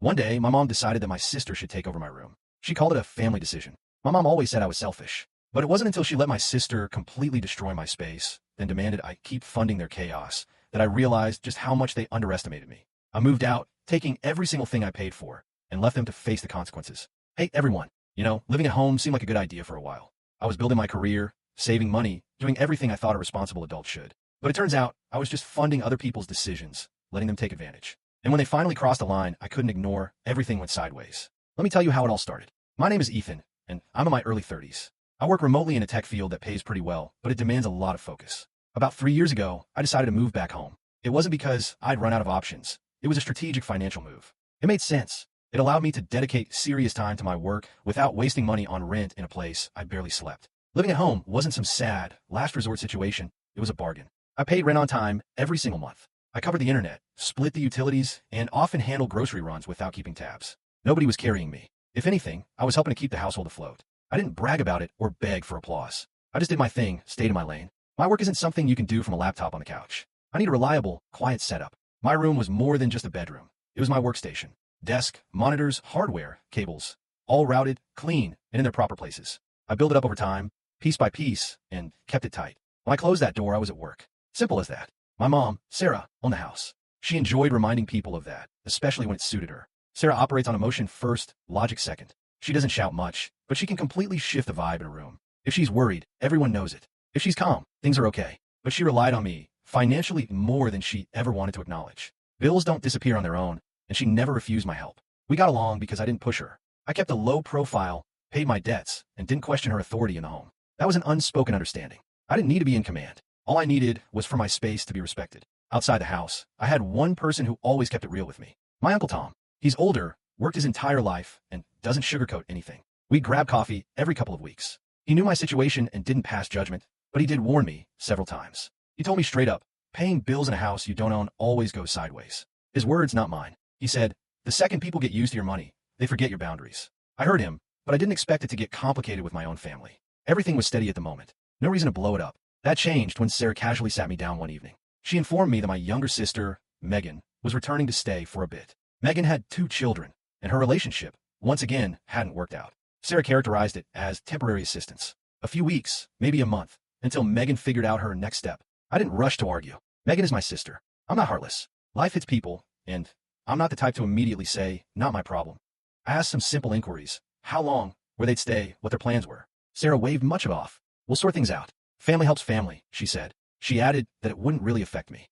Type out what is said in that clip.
One day, my mom decided that my sister should take over my room. She called it a family decision. My mom always said I was selfish. But it wasn't until she let my sister completely destroy my space, then demanded I keep funding their chaos, that I realized just how much they underestimated me. I moved out, taking every single thing I paid for, and left them to face the consequences. Hey, everyone. Living at home seemed like a good idea for a while. I was building my career, saving money, doing everything I thought a responsible adult should. But it turns out I was just funding other people's decisions, letting them take advantage. And when they finally crossed the line, I couldn't ignore. Everything went sideways. Let me tell you how it all started. My name is Ethan, and I'm in my early 30s. I work remotely in a tech field that pays pretty well, but it demands a lot of focus. About 3 years ago, I decided to move back home. It wasn't because I'd run out of options. It was a strategic financial move. It made sense. It allowed me to dedicate serious time to my work without wasting money on rent in a place I barely slept. Living at home wasn't some sad, last resort situation. It was a bargain. I paid rent on time every single month. I covered the internet, split the utilities, and often handled grocery runs without keeping tabs. Nobody was carrying me. If anything, I was helping to keep the household afloat. I didn't brag about it or beg for applause. I just did my thing, stayed in my lane. My work isn't something you can do from a laptop on the couch. I need a reliable, quiet setup. My room was more than just a bedroom. It was my workstation. Desk, monitors, hardware, cables, all routed, clean, and in their proper places. I built it up over time, piece by piece, and kept it tight. When I closed that door, I was at work. Simple as that. My mom, Sarah, owned the house. She enjoyed reminding people of that, especially when it suited her. Sarah operates on emotion first, logic second. She doesn't shout much, but she can completely shift the vibe in a room. If she's worried, everyone knows it. If she's calm, things are okay. But she relied on me, financially more than she ever wanted to acknowledge. Bills don't disappear on their own, and she never refused my help. We got along because I didn't push her. I kept a low profile, paid my debts, and didn't question her authority in the home. That was an unspoken understanding. I didn't need to be in command. All I needed was for my space to be respected. Outside the house, I had one person who always kept it real with me. My Uncle Tom. He's older, worked his entire life, and doesn't sugarcoat anything. We'd grab coffee every couple of weeks. He knew my situation and didn't pass judgment, but he did warn me several times. He told me straight up, paying bills in a house you don't own always goes sideways. His words, not mine. He said, the second people get used to your money, they forget your boundaries. I heard him, but I didn't expect it to get complicated with my own family. Everything was steady at the moment. No reason to blow it up. That changed when Sarah casually sat me down one evening. She informed me that my younger sister, Megan, was returning to stay for a bit. Megan had 2 children, and her relationship, once again, hadn't worked out. Sarah characterized it as temporary assistance. A few weeks, maybe a month, until Megan figured out her next step. I didn't rush to argue. Megan is my sister. I'm not heartless. Life hits people, and I'm not the type to immediately say, not my problem. I asked some simple inquiries. How long, where they'd stay, what their plans were. Sarah waved much of off. We'll sort things out. Family helps family, she said. She added that it wouldn't really affect me.